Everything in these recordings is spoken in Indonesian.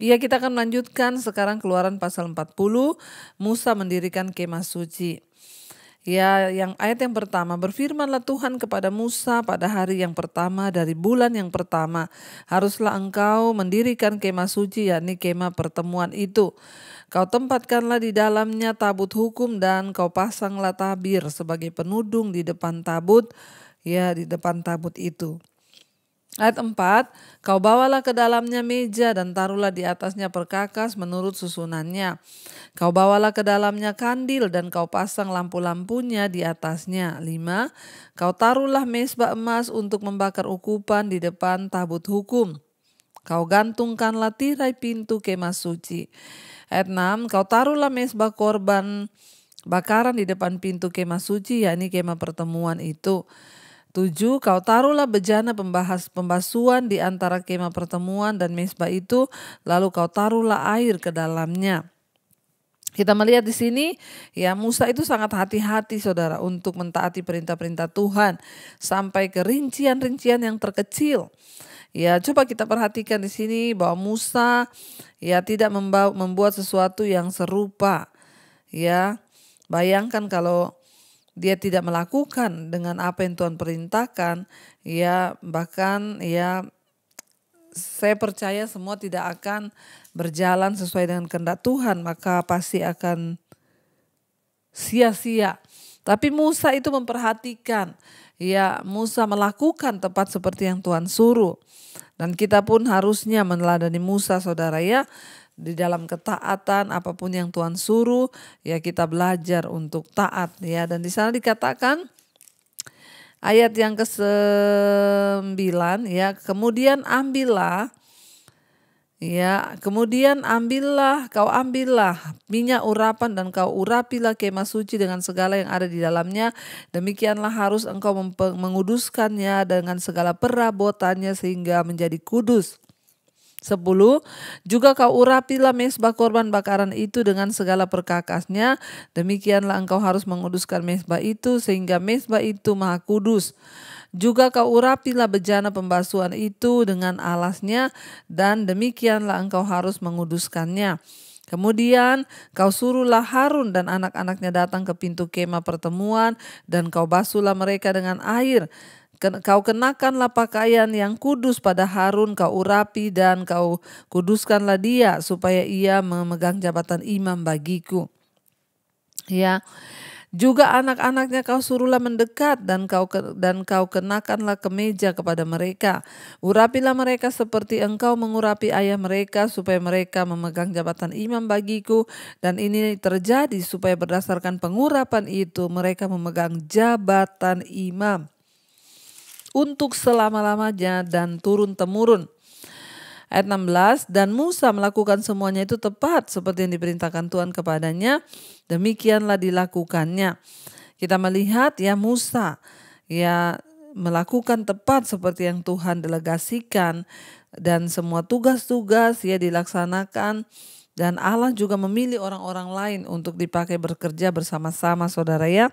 Ya, kita akan melanjutkan sekarang Keluaran pasal 40, Musa mendirikan kemah suci. Ya, ayat yang pertama, berfirmanlah Tuhan kepada Musa pada hari yang pertama dari bulan yang pertama, haruslah engkau mendirikan kemah suci, yakni kemah pertemuan itu. Kau tempatkanlah di dalamnya tabut hukum dan kau pasanglah tabir sebagai penudung di depan tabut, ya di depan tabut itu. Ayat 4, kau bawalah ke dalamnya meja dan taruhlah di atasnya perkakas menurut susunannya. Kau bawalah ke dalamnya kandil dan kau pasang lampu-lampunya di atasnya. 5, kau taruhlah mezbah emas untuk membakar ukupan di depan tabut hukum. Kau gantungkanlah tirai pintu kemah suci. Ayat 6, kau taruhlah mezbah korban bakaran di depan pintu kemah suci, yakni kemah pertemuan itu. 7, kau taruhlah bejana pembasuhan di antara kemah pertemuan dan mezbah itu, lalu kau taruhlah air ke dalamnya. Kita melihat di sini, ya Musa itu sangat hati-hati saudara untuk mentaati perintah-perintah Tuhan sampai ke rincian-rincian yang terkecil. Ya, coba kita perhatikan di sini bahwa Musa ya tidak membuat sesuatu yang serupa. Ya, bayangkan kalau dia tidak melakukan dengan apa yang Tuhan perintahkan, ya bahkan ya saya percaya semua tidak akan berjalan sesuai dengan kehendak Tuhan, maka pasti akan sia-sia. Tapi Musa itu memperhatikan, ya Musa melakukan tepat seperti yang Tuhan suruh. Dan kita pun harusnya meneladani Musa saudara ya. Di dalam ketaatan apapun yang Tuhan suruh, ya kita belajar untuk taat ya. Dan di sana dikatakan ayat yang ke-9 ya, kemudian ambillah kau ambillah minyak urapan dan kau urapilah kemah suci dengan segala yang ada di dalamnya. Demikianlah harus engkau menguduskannya dengan segala perabotannya sehingga menjadi kudus. 10, juga kau urapilah mezbah korban bakaran itu dengan segala perkakasnya. Demikianlah engkau harus menguduskan mezbah itu sehingga mezbah itu maha kudus. Juga kau urapilah bejana pembasuhan itu dengan alasnya dan demikianlah engkau harus menguduskannya. Kemudian kau suruhlah Harun dan anak-anaknya datang ke pintu kemah pertemuan dan kau basuhlah mereka dengan air. Kau kenakanlah pakaian yang kudus pada Harun, kau urapi dan kau kuduskanlah dia supaya ia memegang jabatan imam bagiku. Ya, juga anak-anaknya kau suruhlah mendekat dan kau kenakanlah kemeja kepada mereka. Urapilah mereka seperti engkau mengurapi ayah mereka supaya mereka memegang jabatan imam bagiku. Dan ini terjadi supaya berdasarkan pengurapan itu mereka memegang jabatan imam untuk selama-lamanya dan turun-temurun. Ayat 16, dan Musa melakukan semuanya itu tepat seperti yang diperintahkan Tuhan kepadanya, demikianlah dilakukannya. Kita melihat ya Musa ya melakukan tepat seperti yang Tuhan delegasikan dan semua tugas-tugas ya dilaksanakan. Dan Allah juga memilih orang-orang lain untuk dipakai bekerja bersama-sama saudara ya.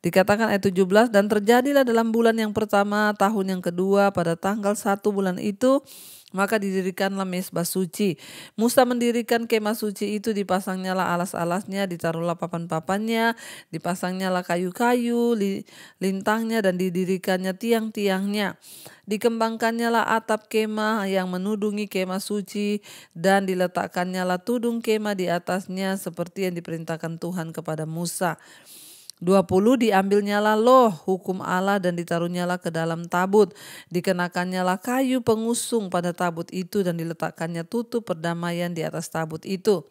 Dikatakan ayat 17, dan terjadilah dalam bulan yang pertama tahun yang kedua pada tanggal 1 bulan itu, maka didirikanlah mezbah suci. Musa mendirikan kemah suci itu, dipasangnyalah alas-alasnya, ditaruhlah papan-papannya, dipasangnyalah kayu-kayu, lintangnya dan didirikannya tiang-tiangnya. Dikembangkannyalah atap kemah yang menudungi kemah suci dan diletakkannya tudung kemah di atasnya seperti yang diperintahkan Tuhan kepada Musa. 20, diambilnyalah loh hukum Allah dan ditaruhnyalah ke dalam tabut. Dikenakannya kayu pengusung pada tabut itu dan diletakkannya tutup perdamaian di atas tabut itu.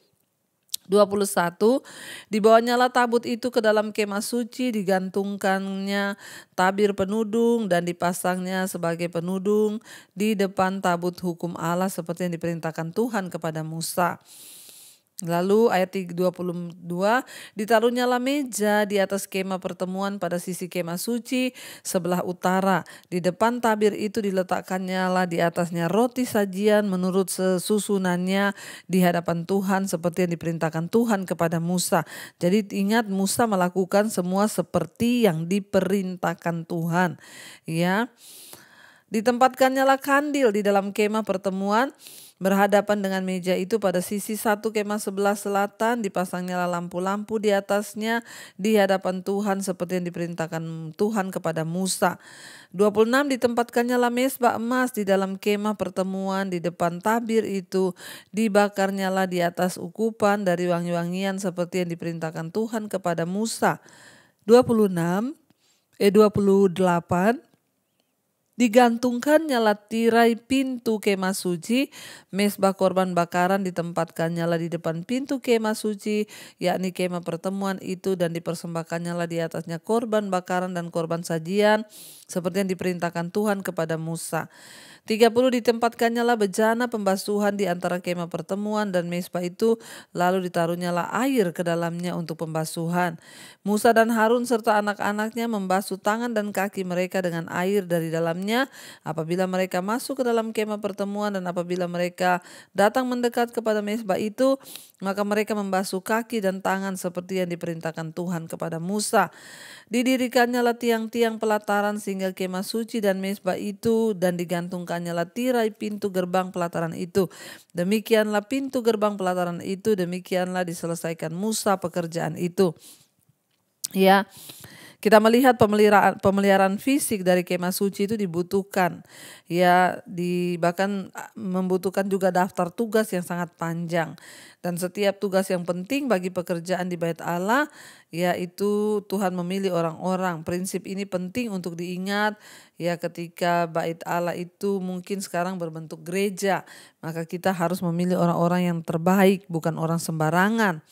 21, dibawanyalah tabut itu ke dalam kemah suci, digantungkannya tabir penudung dan dipasangnya sebagai penudung di depan tabut hukum Allah seperti yang diperintahkan Tuhan kepada Musa. Lalu ayat 22, ditaruhnyalah meja di atas kemah pertemuan pada sisi kemah suci sebelah utara. Di depan tabir itu diletakkannya di atasnya roti sajian menurut susunannya di hadapan Tuhan seperti yang diperintahkan Tuhan kepada Musa. Jadi ingat, Musa melakukan semua seperti yang diperintahkan Tuhan. Ya. Ditempatkannya kandil di dalam kemah pertemuan Berhadapan dengan meja itu pada sisi satu kemah sebelah selatan dipasangnya lampu-lampu di atasnya di hadapan Tuhan seperti yang diperintahkan Tuhan kepada Musa. 26 ditempatkannya mesbah emas di dalam kemah pertemuan di depan tabir itu, dibakarnya di atas ukupan dari wangi-wangian seperti yang diperintahkan Tuhan kepada Musa. 28 digantungkannya tirai pintu kemah suci, mesbah korban bakaran ditempatkannya di depan pintu kemah suci, yakni kemah pertemuan itu, dan dipersembahkannya di atasnya korban bakaran dan korban sajian seperti yang diperintahkan Tuhan kepada Musa. 30 ditempatkannya bejana pembasuhan di antara kemah pertemuan dan mesbah itu, lalu ditaruhnya air ke dalamnya untuk pembasuhan. Musa dan Harun serta anak-anaknya membasuh tangan dan kaki mereka dengan air dari dalamnya apabila mereka masuk ke dalam kemah pertemuan, dan apabila mereka datang mendekat kepada mesbah itu, maka mereka membasuh kaki dan tangan seperti yang diperintahkan Tuhan kepada Musa. Didirikannya tiang-tiang pelataran sehingga kemah suci dan mesbah itu, dan digantungkannya tirai pintu gerbang pelataran itu. Demikianlah pintu gerbang pelataran itu, demikianlah diselesaikan Musa pekerjaan itu. Ya, kita melihat pemeliharaan fisik dari kemah suci itu dibutuhkan, ya, bahkan membutuhkan juga daftar tugas yang sangat panjang, dan setiap tugas yang penting bagi pekerjaan di Bait Allah, yaitu Tuhan memilih orang-orang. Prinsip ini penting untuk diingat, ya, ketika Bait Allah itu mungkin sekarang berbentuk gereja, maka kita harus memilih orang-orang yang terbaik, bukan orang sembarangan.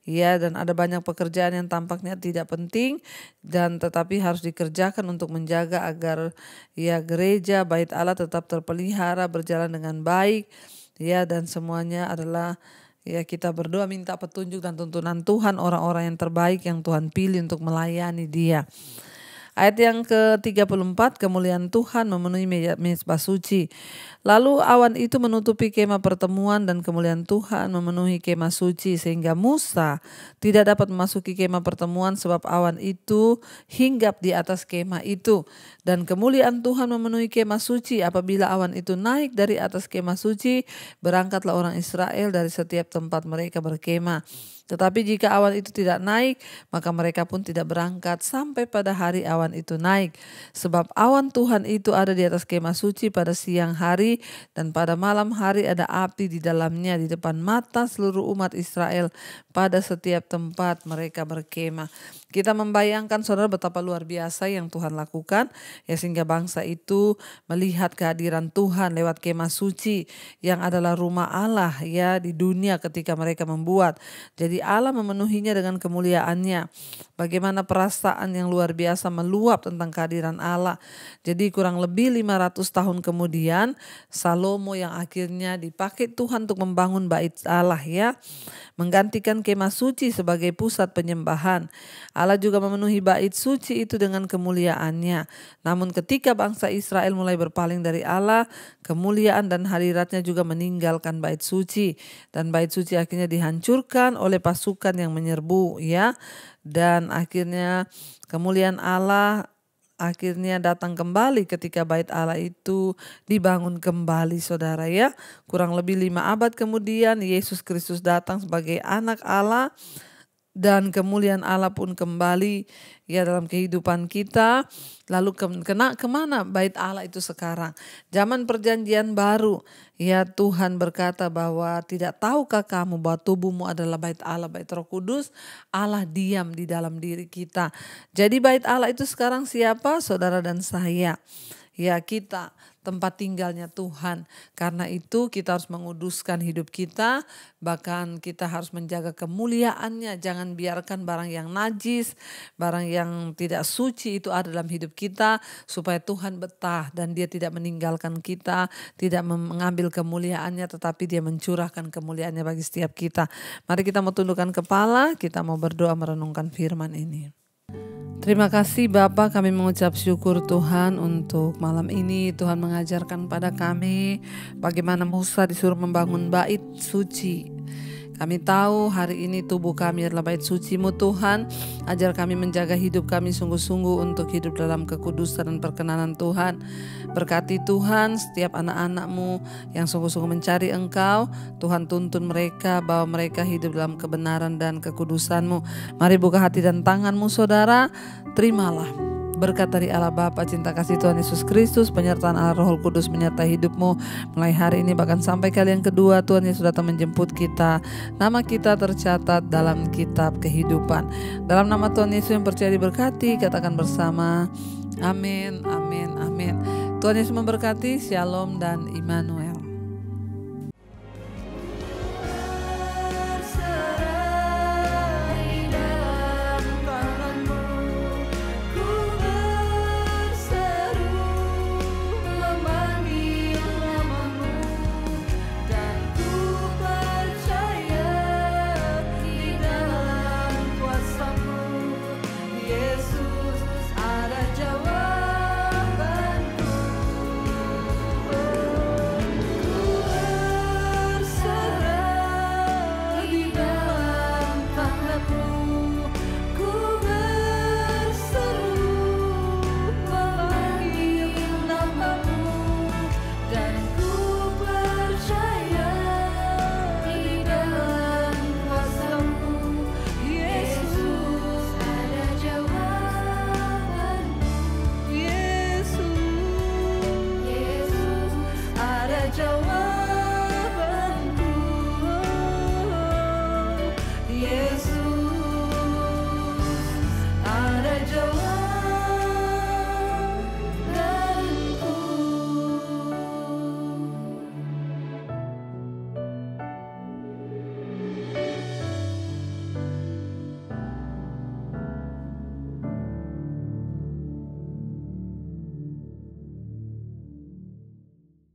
Ya, dan ada banyak pekerjaan yang tampaknya tidak penting dan tetapi harus dikerjakan untuk menjaga agar gereja Bait Allah tetap terpelihara, berjalan dengan baik. Ya, dan semuanya adalah kita berdoa minta petunjuk dan tuntunan Tuhan, orang-orang yang terbaik yang Tuhan pilih untuk melayani Dia. Ayat yang ke-34, kemuliaan Tuhan memenuhi mezbah suci. Lalu awan itu menutupi kemah pertemuan dan kemuliaan Tuhan memenuhi kemah suci, sehingga Musa tidak dapat memasuki kemah pertemuan sebab awan itu hinggap di atas kemah itu. Dan kemuliaan Tuhan memenuhi kemah suci. Apabila awan itu naik dari atas kemah suci, berangkatlah orang Israel dari setiap tempat mereka berkemah. Tetapi jika awan itu tidak naik, maka mereka pun tidak berangkat sampai pada hari awan itu naik. Sebab awan Tuhan itu ada di atas kemah suci pada siang hari, dan pada malam hari ada api di dalamnya di depan mata seluruh umat Israel pada setiap tempat mereka berkemah. Kita membayangkan, saudara, betapa luar biasa yang Tuhan lakukan, ya, sehingga bangsa itu melihat kehadiran Tuhan lewat kemah suci yang adalah rumah Allah, ya, di dunia ketika mereka membuat. Jadi Allah memenuhinya dengan kemuliaannya. Bagaimana perasaan yang luar biasa meluap tentang kehadiran Allah. Jadi kurang lebih 500 tahun kemudian, Salomo yang akhirnya dipakai Tuhan untuk membangun Bait Allah, ya, menggantikan kemah suci sebagai pusat penyembahan. Allah juga memenuhi bait suci itu dengan kemuliaannya. Namun ketika bangsa Israel mulai berpaling dari Allah, kemuliaan dan hadiratnya juga meninggalkan bait suci. Dan bait suci akhirnya dihancurkan oleh pasukan yang menyerbu, ya. Dan akhirnya kemuliaan Allah akhirnya datang kembali ketika Bait Allah itu dibangun kembali, saudara, ya. Kurang lebih 5 abad kemudian Yesus Kristus datang sebagai anak Allah, dan kemuliaan Allah pun kembali, ya, dalam kehidupan kita. Lalu kemana Bait Allah itu sekarang? Zaman perjanjian baru, ya, Tuhan berkata bahwa tidak tahukah kamu bahwa tubuhmu adalah Bait Allah, Bait Roh Kudus, Allah diam di dalam diri kita. Jadi Bait Allah itu sekarang siapa? Saudara dan saya. Ya, kita tempat tinggalnya Tuhan. Karena itu kita harus menguduskan hidup kita, bahkan kita harus menjaga kemuliaannya. Jangan biarkan barang yang najis, barang yang tidak suci itu ada dalam hidup kita, supaya Tuhan betah dan Dia tidak meninggalkan kita, tidak mengambil kemuliaannya, tetapi Dia mencurahkan kemuliaannya bagi setiap kita. Mari kita mau tundukkan kepala, kita mau berdoa merenungkan firman ini. Terima kasih Bapa, kami mengucap syukur Tuhan untuk malam ini. Tuhan mengajarkan pada kami bagaimana Musa disuruh membangun bait suci. Kami tahu hari ini tubuh kami adalah bait suci-Mu Tuhan. Ajar kami menjaga hidup kami sungguh-sungguh untuk hidup dalam kekudusan dan perkenanan Tuhan. Berkati Tuhan setiap anak-anak-Mu yang sungguh-sungguh mencari Engkau. Tuhan tuntun mereka bahwa mereka hidup dalam kebenaran dan kekudusan-Mu. Mari buka hati dan tangan-Mu saudara. Terimalah berkat dari Allah Bapa, cinta kasih Tuhan Yesus Kristus, penyertaan Allah Roh Kudus menyertai hidupmu mulai hari ini bahkan sampai kali yang kedua Tuhan Yesus datang menjemput kita. Nama kita tercatat dalam kitab kehidupan. Dalam nama Tuhan Yesus yang percaya diberkati, katakan bersama, amin, amin, amin. Tuhan Yesus memberkati. Shalom dan Immanuel.